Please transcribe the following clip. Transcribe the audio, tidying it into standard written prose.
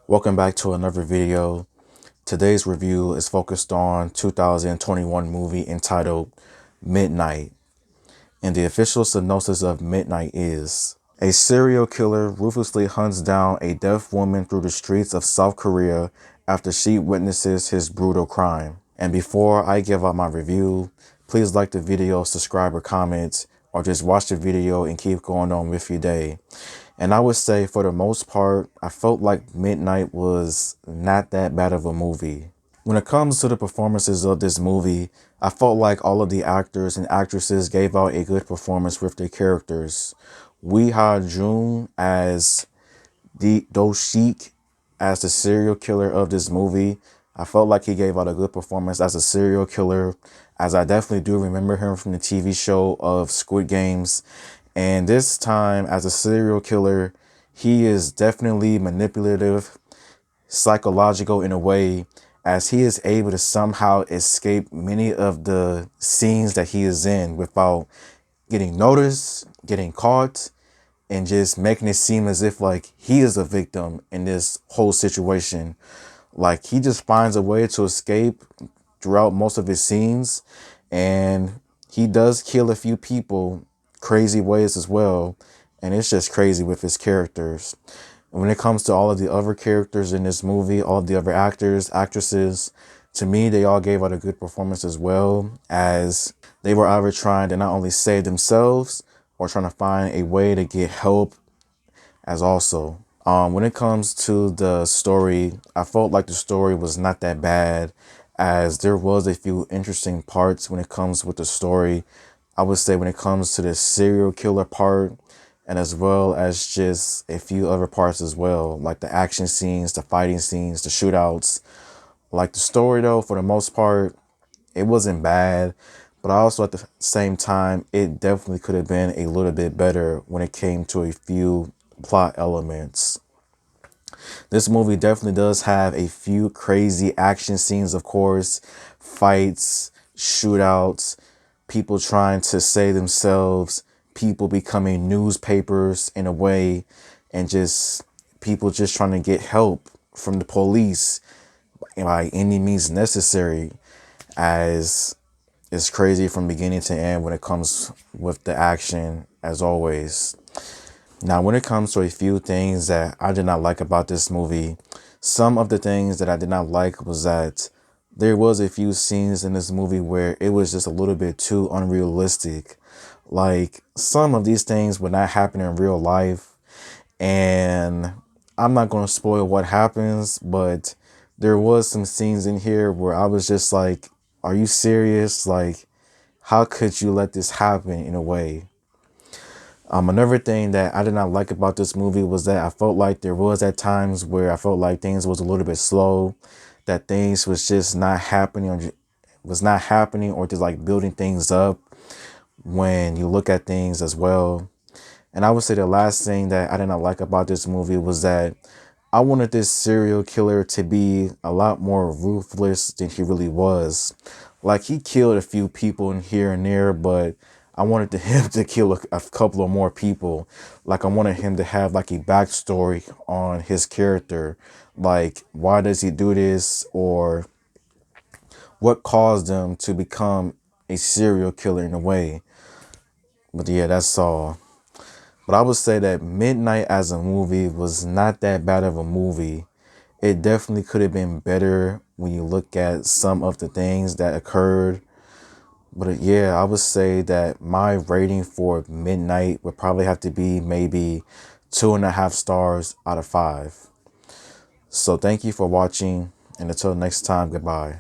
Welcome back to another video. Today's review is focused on 2021 movie entitled Midnight. And the official synopsis of Midnight is: a serial killer ruthlessly hunts down a deaf woman through the streets of South Korea after she witnesses his brutal crime. And before I give out my review, please like the video, subscribe or comment, or just watch the video and keep going on with your day. And I would say for the most part, I felt like Midnight was not that bad of a movie. When it comes to the performances of this movie, I felt like all of the actors and actresses gave out a good performance with their characters. Wee Ha Jun as Do Sheik as the serial killer of this movie. I felt like he gave out a good performance as a serial killer, as I definitely do remember him from the TV show of Squid Games. And this time as a serial killer, he is definitely manipulative, psychological in a way, as he is able to somehow escape many of the scenes that he is in without getting noticed, getting caught, and just making it seem as if like he is a victim in this whole situation. Like he just finds a way to escape throughout most of his scenes, and he does kill a few people crazy ways as well, and it's just crazy with his characters. And when it comes to all of the other characters in this movie, all of the other actors, actresses, to me, they all gave out a good performance as well, as they were either trying to not only save themselves or trying to find a way to get help as also. When it comes to the story, I felt like the story was not that bad, as there was a few interesting parts when it comes with the story. I would say when it comes to the serial killer part, and as well as just a few other parts as well, like the action scenes, the fighting scenes, the shootouts. Like the story though, for the most part, it wasn't bad, but also at the same time, it definitely could have been a little bit better when it came to a few plot elements. This movie definitely does have a few crazy action scenes, of course, fights, shootouts, people trying to save themselves, people becoming newspapers in a way, and just people just trying to get help from the police by any means necessary, as it's crazy from beginning to end when it comes with the action, as always. Now, when it comes to a few things that I did not like about this movie, some of the things that I did not like was that there was a few scenes in this movie where it was just a little bit too unrealistic. Like some of these things would not happen in real life, and I'm not going to spoil what happens, but there was some scenes in here where I was just like, are you serious? Like, how could you let this happen in a way? Another thing that I did not like about this movie was that I felt like there was at times where I felt like things was a little bit slow, that things was just not happening, or just like building things up when you look at things as well. And I would say the last thing that I did not like about this movie was that I wanted this serial killer to be a lot more ruthless than he really was. Like he killed a few people in here and there, but I wanted him to kill a couple of more people. Like I wanted him to have like a backstory on his character. Like why does he do this, or what caused him to become a serial killer in a way. But yeah, that's all. But I would say that Midnight as a movie was not that bad of a movie. It definitely could have been better when you look at some of the things that occurred. But yeah, I would say that my rating for Midnight would probably have to be maybe 2.5 stars out of 5. So thank you for watching, and until next time, goodbye.